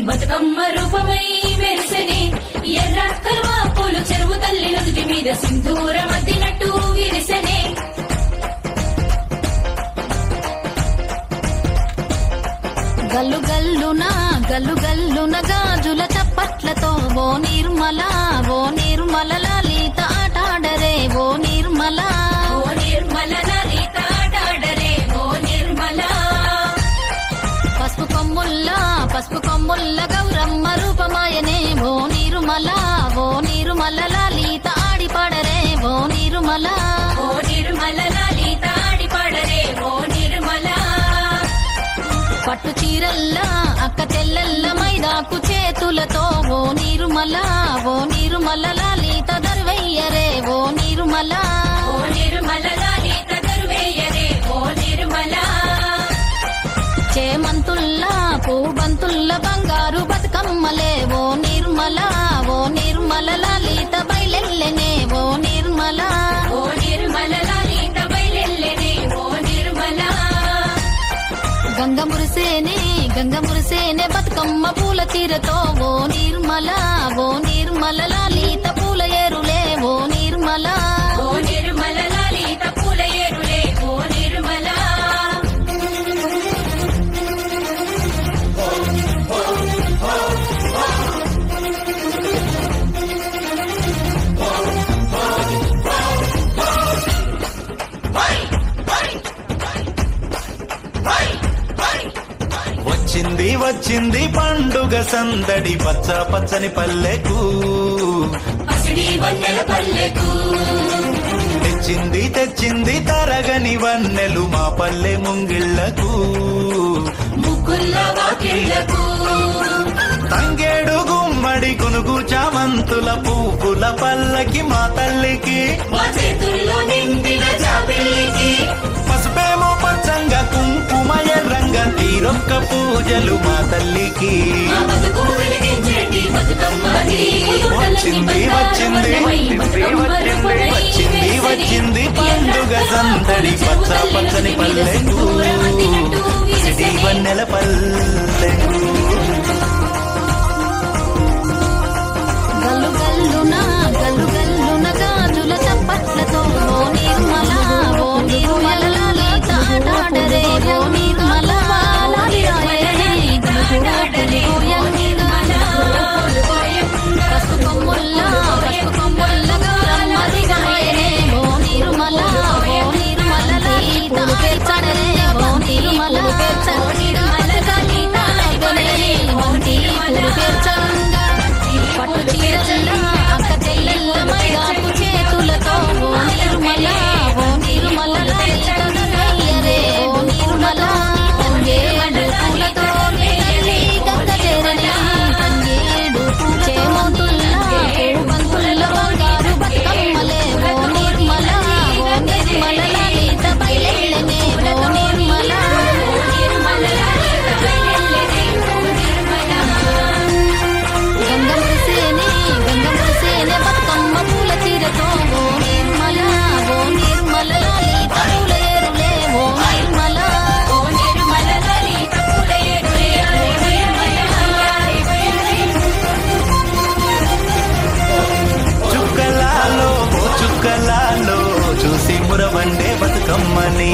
బతుకమ్మ రూపమై మెరిసెనే ఎర్ర కలువ పూలు చెరువు తల్లి నుదుటి మీద సింధూర మద్దినట్టు విరిసెనే గల్లు గల్లున గాజుల చప్పట్లతో ఓ నిర్మల లలిత ఆటాడరే ఓ నిర్మల లలిత ఆటాడరే ఓ నిర్మల పసుపు కొమ్ముల్ల గౌరమ్మ రూపమాయనే ఓ నిర్మల లలిత ఆడిపాడరే ఓ నిర్మల లలిత ఆడిపాడరే ఓ నిర్మల పట్టు చీరల్లా అక్క చెల్లెల్ల మైదాకు చేతులతో ఓ నిర్మల లలిత దర్వయ్యరే ఓ నిర్మల లలిత దర్వయ్యరే ఓ నిర్మల చేమంతుల్లా పూబంతుల్ల బంగారు బతుకమ్మలే ఓ నిర్మల లలిత బయలెల్లెనే ఓ నిర్మల లలిత బయలెల్లెనే ఓ నిర్మల గంగ మురిసేనే బతుకమ్మ పూల తీరతో ఓ నిర్మల లలిత పూల ఏరులే ఓ నిర్మల లలిత పూల ఏరులే ఓ నిర్మల వచ్చింది పండుగ సందడి పచ్చ పచ్చని పల్లెకు పసిడి వన్నెల పల్లెకు తెచ్చింది తరగని వన్నెలు మా పల్లె ముంగిళ్లకు ముగ్గుల్ల వాకిళ్లకు తంగేడు గుమ్మడి కొనుగు చామంతుల పువ్వుల పల్లకి మా తల్లికి మా చేతుల్లో నిండిన జాబిల్లికి పసుపేమో పచ్చంగా కుంకుమ ఎర్రంగా తీరొక్క పూజలు మా తల్లికి వచ్చింది పండుగ సందడి పచ్చ పచ్చని పల్లెకు సిటీ వన్నెల పల్లెకు గల్లున గాజుల చప్పట్లతో ఓ నిర్మల లలిత ఆటాడరే ఓ నిర్మల పసుపు కొమ్ముల్ల గౌరమ్మ దిగమయనే ఓ నిర్మల లలిత పేర్చడరే ఓ నిర్మల పట్టు చీరల్లా అక్క చెల్లెల్ల మైదాకు చేతులతో ఓ నిర్మల లలిత దర్వయ్యరే ఓ నిర్మల తంగేడు పూలతో గంగ చేరని తంగేడు చేమంతుల్లా పూబంతుల్ల బంగారు బతుకమ్మలే ఓ నిర్మల లలిత బయలెల్లెనే ఓ నిర్మల గంగ మురిసేనే బతుకమ్మ పూల తీరతో ఓ నిర్మల లలిత పూల ఏరులే ఓ నిర్మల లలిత పూల ఏరులే చుక్కలాలో చూసి మురవండే బతుకమ్మని